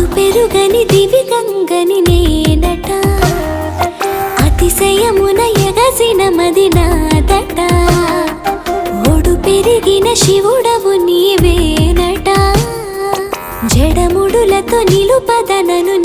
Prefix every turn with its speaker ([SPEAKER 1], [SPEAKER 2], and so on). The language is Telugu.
[SPEAKER 1] పెరుగని దివి గంగని నేనట అతిశయమున ఎగసిన మది నాదట ఒడు పెరిగిన శివుడవు నీవేనట జడముడులతో నిలుపదనను